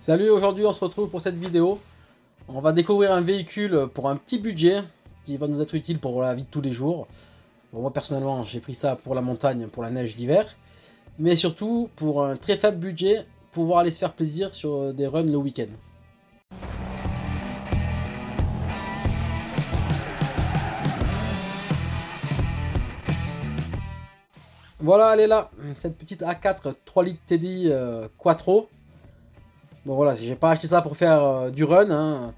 Salut, aujourd'hui on se retrouve pour cette vidéo. On va découvrir un véhicule pour un petit budget qui va nous être utile pour la vie de tous les jours. Bon, moi personnellement j'ai pris ça pour la montagne, pour la neige d'hiver. Mais surtout pour un très faible budget, pouvoir aller se faire plaisir sur des runs le week-end. Voilà, elle est là, cette petite A4 3 litres TDI Quattro. Bon voilà, j'ai pas acheté ça pour faire du run, hein.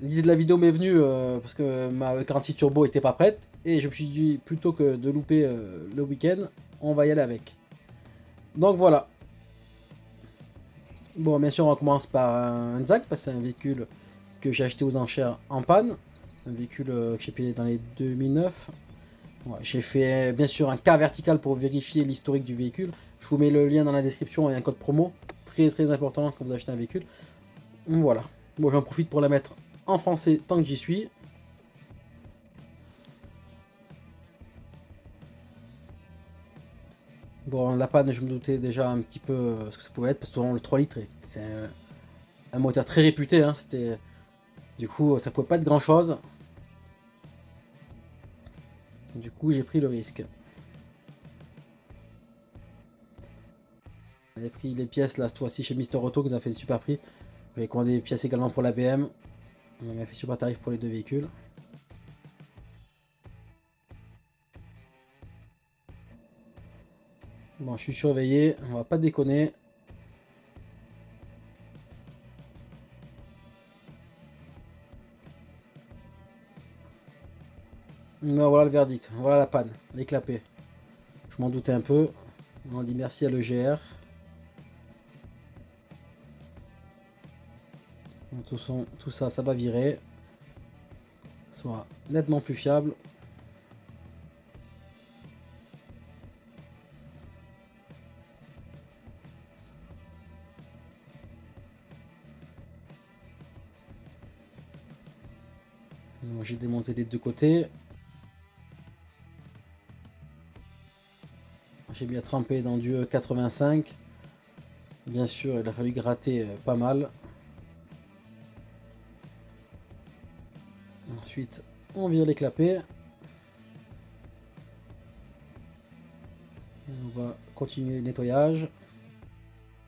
L'idée de la vidéo m'est venue parce que ma 46 turbo était pas prête et je me suis dit plutôt que de louper le week-end, on va y aller avec. Donc voilà. Bon, bien sûr, on commence par un Zac parce que c'est un véhicule que j'ai acheté aux enchères en panne. Un véhicule que j'ai payé dans les 2009. Ouais, j'ai fait bien sûr un cas vertical pour vérifier l'historique du véhicule. Je vous mets le lien dans la description et un code promo. Très important quand vous achetez un véhicule. Voilà. Bon, j'en profite pour la mettre en français tant que j'y suis. Bon, la panne, je me doutais déjà un petit peu ce que ça pouvait être, parce que le 3 litres, c'est un moteur très réputé, hein, du coup, ça pouvait pas être grand chose. Du coup, j'ai pris le risque. J'ai pris les pièces là, cette fois-ci chez Mister Auto, qui nous a fait des super prix. J'avais commandé des pièces également pour la BM. On m'a fait super tarif pour les deux véhicules. Bon, je suis surveillé, on va pas déconner. Mais voilà le verdict, voilà la panne, l'éclapé. Je m'en doutais un peu. On dit merci à l'EGR. Tout ça, ça va virer. Soit nettement plus fiable. J'ai démonté les deux côtés. J'ai bien trempé dans du 85. Bien sûr, il a fallu gratter pas mal. Ensuite, on vire les clapets. On va continuer le nettoyage.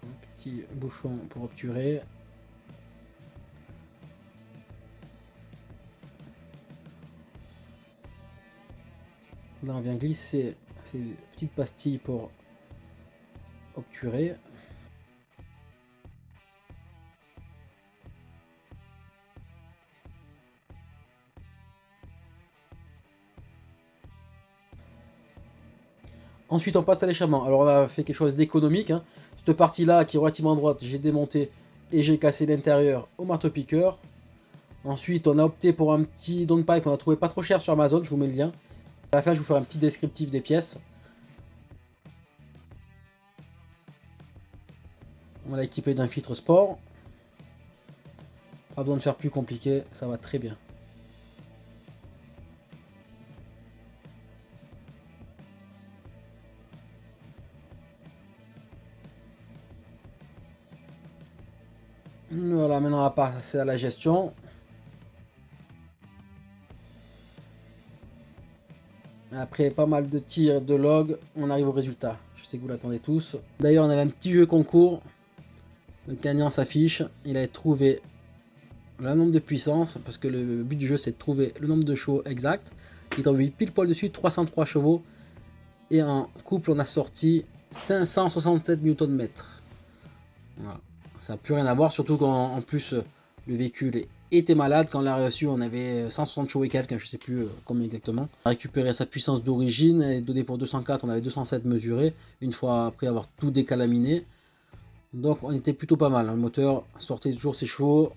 Un petit bouchon pour obturer. Là, on vient glisser ces petites pastilles pour obturer. Ensuite, on passe à l'échappement. Alors, on a fait quelque chose d'économique, hein. Cette partie-là, qui est relativement droite, j'ai démonté et j'ai cassé l'intérieur au marteau-piqueur. Ensuite, on a opté pour un petit downpipe qu'on a trouvé pas trop cher sur Amazon. Je vous mets le lien. À la fin, je vous ferai un petit descriptif des pièces. On l'a équipé d'un filtre sport. Pas besoin de faire plus compliqué, ça va très bien. Voilà, maintenant on va passer à la gestion. Après pas mal de tirs, de logs, on arrive au résultat. Je sais que vous l'attendez tous. D'ailleurs, on avait un petit jeu concours. Le gagnant s'affiche. Il a trouvé le nombre de puissance, parce que le but du jeu c'est de trouver le nombre de chevaux exact. Il est tombé pile poil dessus, 303 chevaux. Et en couple, on a sorti 567 Nm. Voilà. Ça n'a plus rien à voir, surtout qu'en plus le véhicule était malade. Quand on l'a reçu, on avait 160 chevaux et quelques, je ne sais plus combien exactement. On a récupéré sa puissance d'origine, elle est donnée pour 204, on avait 207 mesurés, une fois après avoir tout décalaminé. Donc on était plutôt pas mal. Le moteur sortait toujours ses chevaux.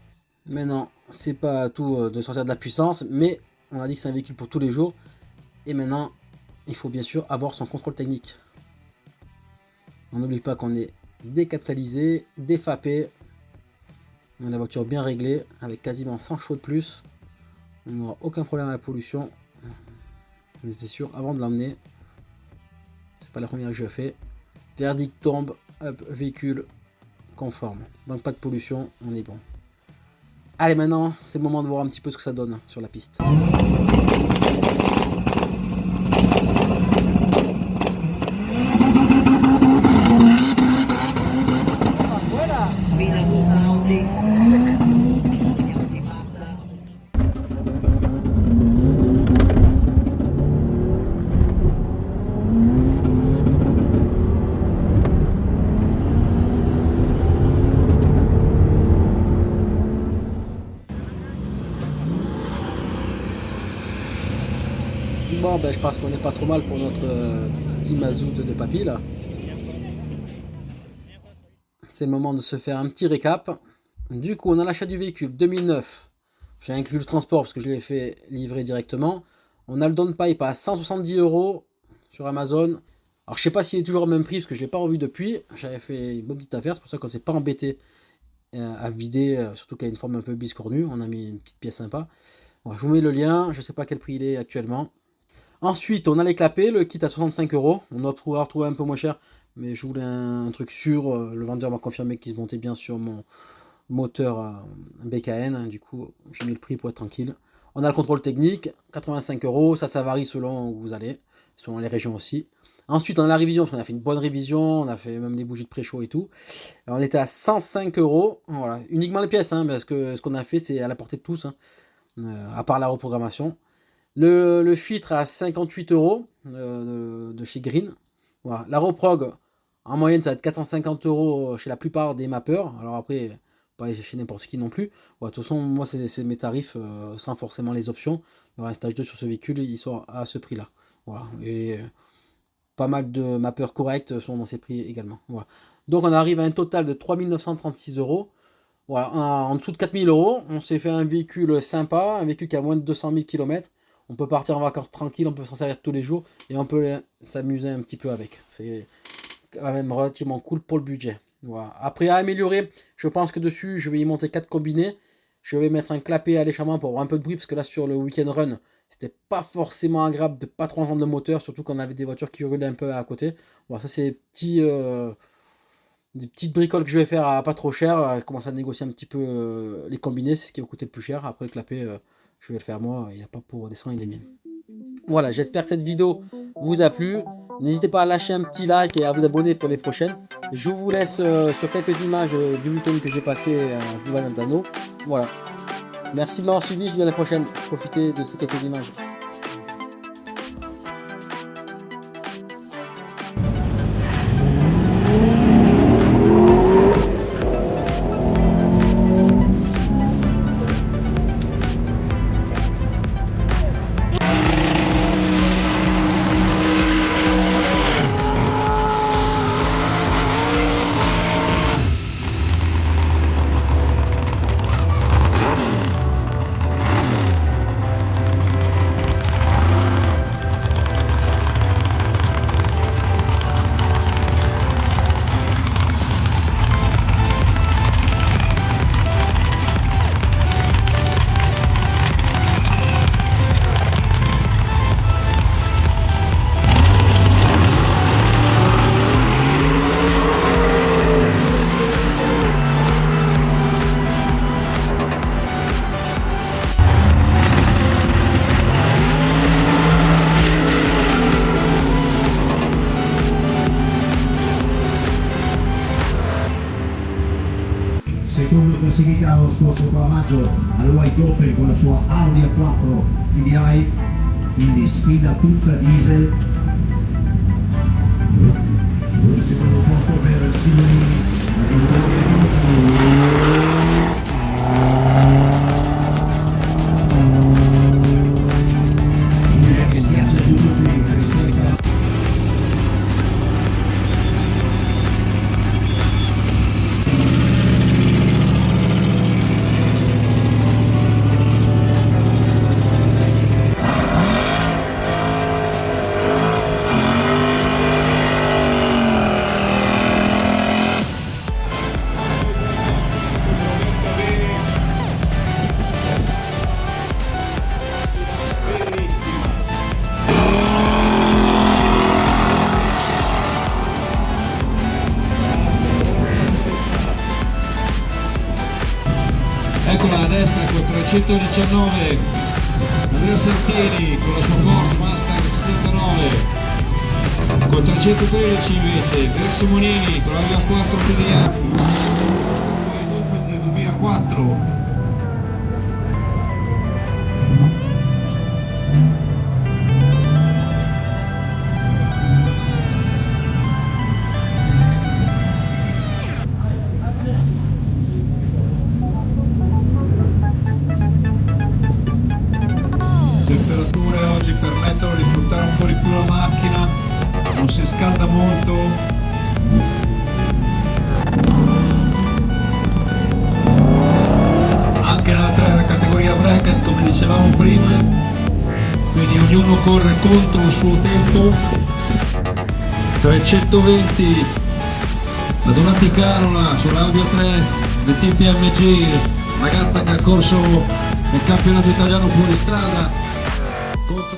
Maintenant, c'est pas tout de sortir de la puissance, mais on a dit que c'est un véhicule pour tous les jours. Et maintenant, il faut bien sûr avoir son contrôle technique. On n'oublie pas qu'on est décatalysé, défapé. On a la voiture bien réglée, avec quasiment 100 chevaux de plus. On n'aura aucun problème à la pollution. On était sûr avant de l'emmener. C'est pas la première que je fais. Verdict tombe, hop, véhicule conforme. Donc pas de pollution, on est bon. Allez, maintenant, c'est le moment de voir un petit peu ce que ça donne sur la piste. Bon, ben, je pense qu'on n'est pas trop mal pour notre petit mazout de papy là. C'est le moment de se faire un petit récap. Du coup, on a l'achat du véhicule 2009. J'ai inclus le transport parce que je l'ai fait livrer directement. On a le downpipe à 170 € sur Amazon. Alors, je sais pas s'il est toujours au même prix parce que je ne l'ai pas revu depuis. J'avais fait une bonne petite affaire, c'est pour ça qu'on s'est pas embêté à vider, surtout qu'il a une forme un peu biscornue. On a mis une petite pièce sympa. Bon, je vous mets le lien, je sais pas quel prix il est actuellement. Ensuite, on a les clapets, le kit à 65 €. On doit pouvoir retrouver un peu moins cher, mais je voulais un truc sûr. Le vendeur m'a confirmé qu'il se montait bien sur mon moteur BKN. Du coup, j'ai mis le prix pour être tranquille. On a le contrôle technique, 85 €. Ça varie selon où vous allez, selon les régions aussi. Ensuite, on a la révision, parce qu'on a fait une bonne révision. On a fait même les bougies de pré-chaud et tout. Alors, on était à 105 €. Voilà, uniquement les pièces, parce que ce qu'on a fait, c'est à la portée de tous, à part la reprogrammation. Le filtre à 58 € de chez Green. Voilà. La reprog, en moyenne, ça va être 450 € chez la plupart des mappeurs. Alors après, pas chez n'importe qui non plus. Ouais, de toute façon, moi, c'est mes tarifs sans forcément les options. Il y aura un stage 2 sur ce véhicule, ils sont à ce prix-là. Voilà. Et pas mal de mappeurs corrects sont dans ces prix également. Voilà. Donc on arrive à un total de 3 936 €. Voilà. En dessous de 4 000 €, on s'est fait un véhicule sympa, un véhicule qui a moins de 200 000 km. On peut partir en vacances tranquille, on peut s'en servir tous les jours et on peut s'amuser un petit peu avec. C'est quand même relativement cool pour le budget. Voilà. Après, à améliorer, je pense que dessus, je vais y monter 4 combinés. Je vais mettre un clapet à l'échappement pour avoir un peu de bruit, parce que là, sur le week-end run, c'était pas forcément agréable de pas trop entendre le moteur, surtout quand on avait des voitures qui hurlaient un peu à côté. Bon, ça, c'est des petites bricoles que je vais faire à pas trop cher. Je commence à négocier un petit peu les combinés, c'est ce qui va coûter le plus cher. Après, le clapet, je vais le faire moi, il n'y a pas pour descendre et des miens. Voilà, j'espère que cette vidéo vous a plu. N'hésitez pas à lâcher un petit like et à vous abonner pour les prochaines. Je vous laisse sur quelques images du week-end que j'ai passé à Valentano. Voilà. Merci de m'avoir suivi, je vous dis à la prochaine. Profitez de ces quelques images. Secondo classificato lo scorso 4 maggio al White Open con la sua Audi A4 TDI, quindi sfida tutta diesel. Il secondo posto per Simoni. Che schiaccia giù tutti. Eccola a destra con 319, Andrea Santini con la sua Ford Mustang 69, con 313 invece Greg Simonini con la Via 4 PDA del 2004. Le temperature oggi permettono di sfruttare un po' di più la macchina, non si scalda molto. Anche nella categoria bracket, come dicevamo prima, quindi ognuno corre contro il suo tempo. 320 la Donati Carola sull'Audio 3 del team PMG, ragazza che ha corso nel campionato italiano fuori strada contro